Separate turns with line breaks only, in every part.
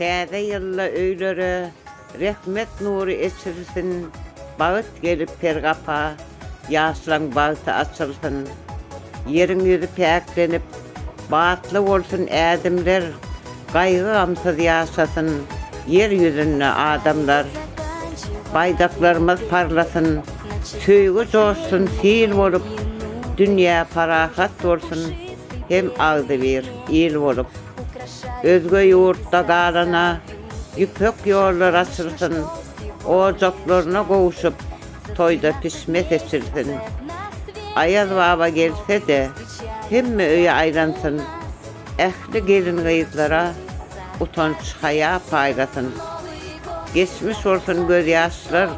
Täze ýylla öýlere rehmet nuru eçilsin. Bağıt gelip pergapa, ýaşlaň bağıty açylsın. Ýeriň ýüzi päklenip, batly bolsun ädimler, gaýgy gamsız ýaşasyn. Yer ýüzünde adamlar, baýdaklarymyz parlasyn. Söýgü joşsun, sil bolup, dünýä parahat bolsun. Hem agdy bir il bolup. Özge ýurtda galana, ýüpek ýollar açylsyn. Ocaklarına gowuşup, toyda pişmek etsilsin. Ayaz baba gelse de, hemme öýe aýlansyn. Ähli gelin gyzlara, utanç haya paýlasyn. Geçmiş bolsun göz ýaşlar,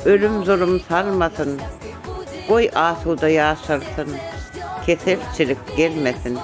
ölüm zulüm salmasın. Goý asuda ýaşarsın, keselçilik gelmesin.